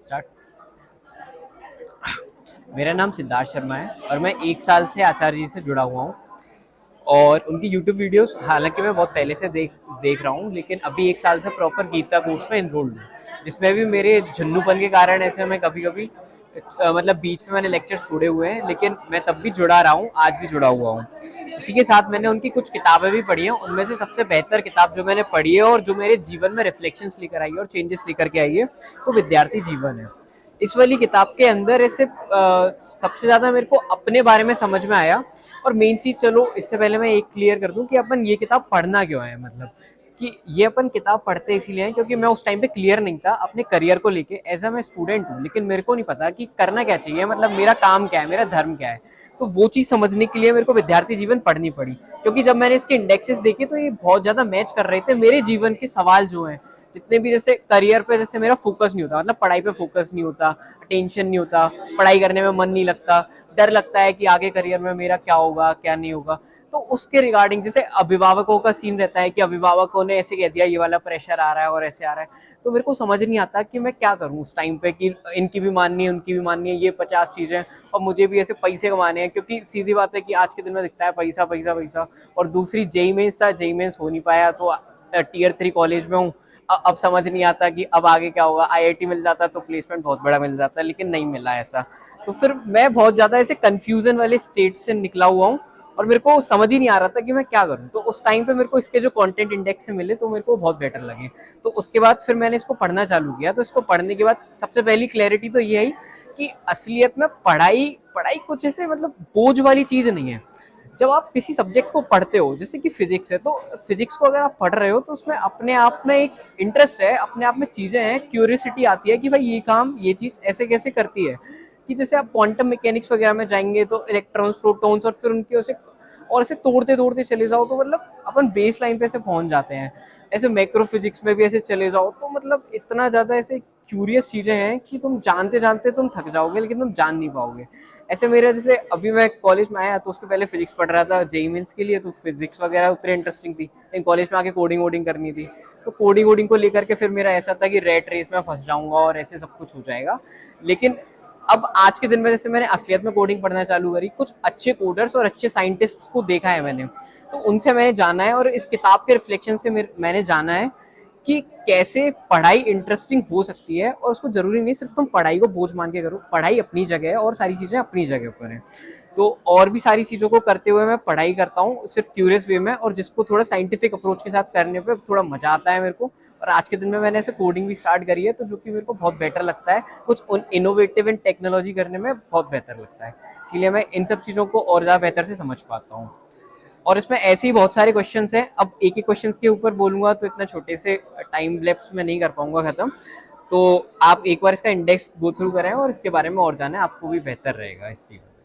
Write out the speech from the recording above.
Start. मेरा नाम सिद्धार्थ शर्मा है और मैं 1 साल से आचार्य जी से जुड़ा हुआ हूँ। और उनकी यूट्यूब वीडियोस हालांकि मैं बहुत पहले से देख रहा हूँ, लेकिन अभी 1 साल से प्रॉपर गीता कोर्स में इनरोल्ड हूँ, जिसमें भी मेरे झुन्नूपन के कारण ऐसे मैं कभी कभी मतलब बीच में मैंने लेक्चर छोड़े हुए हैं, लेकिन मैं तब भी जुड़ा रहा हूँ, आज भी जुड़ा हुआ हूँ। उसी के साथ मैंने उनकी कुछ किताबें भी पढ़ी हैं। उनमें से सबसे बेहतर किताब जो मैंने पढ़ी है और जो मेरे जीवन में रिफ्लेक्शंस लेकर आई है और चेंजेस लेकर के आई है, वो विद्यार्थी जीवन है। इस वाली किताब के अंदर ऐसे सबसे ज़्यादा मेरे को अपने बारे में समझ में आया। और मेन चीज़, चलो इससे पहले मैं एक क्लियर कर दूं कि अपन ये किताब पढ़ना क्यों है। मतलब कि ये अपन किताब पढ़ते इसीलिए हैं क्योंकि मैं उस टाइम पे क्लियर नहीं था अपने करियर को लेके। एज अ मैं स्टूडेंट हूँ, लेकिन मेरे को नहीं पता कि करना क्या चाहिए, मतलब मेरा काम क्या है, मेरा धर्म क्या है। तो वो चीज़ समझने के लिए मेरे को विद्यार्थी जीवन पढ़नी पड़ी, क्योंकि जब मैंने इसके इंडेक्सेस देखे तो ये बहुत ज़्यादा मैच कर रहे थे मेरे जीवन के सवाल जो हैं। जितने भी, जैसे करियर पे जैसे मेरा फोकस नहीं होता, मतलब पढ़ाई पे फोकस नहीं होता, टेंशन नहीं होता, पढ़ाई करने में मन नहीं लगता, डर लगता है कि आगे करियर में मेरा क्या होगा क्या नहीं होगा। तो उसके रिगार्डिंग जैसे अभिभावकों का सीन रहता है कि अभिभावकों ने ऐसे कह दिया ये वाला प्रेशर आ रहा है और ऐसे आ रहा है, तो मेरे को समझ नहीं आता कि मैं क्या करूं उस टाइम पे, कि इनकी भी माननी है उनकी भी माननी है, ये 50 चीजें, और मुझे भी ऐसे पैसे कमाने हैं। क्योंकि सीधी बात है कि आज के दिन में दिखता है पैसा पैसा पैसा। और दूसरी जेई मेंस था, जेई मेंस हो नहीं पाया, तो टियर 3 कॉलेज में हूँ। अब समझ नहीं आता कि अब आगे क्या होगा। आईआईटी मिल जाता तो प्लेसमेंट बहुत बड़ा मिल जाता, लेकिन नहीं मिला ऐसा। तो फिर मैं बहुत ज़्यादा ऐसे कंफ्यूजन वाले स्टेट से निकला हुआ हूँ और मेरे को समझ ही नहीं आ रहा था कि मैं क्या करूँ। तो उस टाइम पे मेरे को इसके जो कंटेंट इंडेक्स से मिले तो मेरे को बहुत बेटर लगे। तो उसके बाद फिर मैंने इसको पढ़ना चालू किया। तो इसको पढ़ने के बाद सबसे पहली क्लैरिटी तो ये आई कि असलियत में पढ़ाई पढ़ाई कुछ ऐसे मतलब बोझ वाली चीज़ नहीं है। जब आप किसी सब्जेक्ट को पढ़ते हो, जैसे कि फिजिक्स है, तो फिजिक्स को अगर आप पढ़ रहे हो तो उसमें अपने आप में एक इंटरेस्ट है, अपने आप में चीज़ें हैं, क्यूरियोसिटी आती है कि भाई ये काम ये चीज़ ऐसे कैसे करती है। कि जैसे आप क्वांटम मैकेनिक्स वगैरह में जाएंगे तो इलेक्ट्रॉन्स प्रोटॉन्स और फिर उनके उसे और ऐसे तोड़ते तोड़ते चले जाओ तो मतलब अपन बेस लाइन पे ऐसे पहुंच जाते हैं। ऐसे मैक्रो फिजिक्स में भी ऐसे चले जाओ तो मतलब इतना ज़्यादा ऐसे क्यूरियस चीज़ें हैं कि तुम जानते जानते तुम थक जाओगे, लेकिन तुम जान नहीं पाओगे। ऐसे मेरा, जैसे अभी मैं कॉलेज में आया तो उसके पहले फिजिक्स पढ़ रहा था जेई मेंस के लिए, तो फिजिक्स वगैरह उतनी इंटरेस्टिंग थी, लेकिन कॉलेज में आके कोडिंग वोडिंग करनी थी। तो कोडिंग वोडिंग को लेकर के फिर मेरा ऐसा था कि रेट रेस में फंस जाऊंगा और ऐसे सब कुछ हो जाएगा। लेकिन अब आज के दिन में जैसे मैंने असलियत में कोडिंग पढ़ना चालू करी, कुछ अच्छे कोडर्स और अच्छे साइंटिस्ट को देखा है मैंने, तो उनसे मैंने जाना है और इस किताब के रिफ्लेक्शन से मैंने जाना है कि कैसे पढ़ाई इंटरेस्टिंग हो सकती है। और उसको जरूरी नहीं सिर्फ तुम पढ़ाई को बोझ मान के करो, पढ़ाई अपनी जगह है और सारी चीज़ें अपनी जगह पर हैं। तो और भी सारी चीज़ों को करते हुए मैं पढ़ाई करता हूँ सिर्फ क्यूरियस वे में, और जिसको थोड़ा साइंटिफिक अप्रोच के साथ करने पे थोड़ा मजा आता है मेरे को। और आज के दिन में मैंने ऐसे कोडिंग भी स्टार्ट करी है, तो जो कि मेरे को बहुत बेटर लगता है, कुछ इनोवेटिव इन टेक्नोलॉजी करने में बहुत बेहतर लगता है। इसीलिए मैं इन सब चीज़ों को और ज़्यादा बेहतर से समझ पाता हूँ। और इसमें ऐसे ही बहुत सारे क्वेश्चंस हैं। अब एक एक क्वेश्चंस के ऊपर बोलूंगा तो इतना छोटे से टाइम लैप्स में नहीं कर पाऊंगा खत्म। तो आप एक बार इसका इंडेक्स गो थ्रू करें और इसके बारे में और जाने, आपको भी बेहतर रहेगा इस चीज़ में।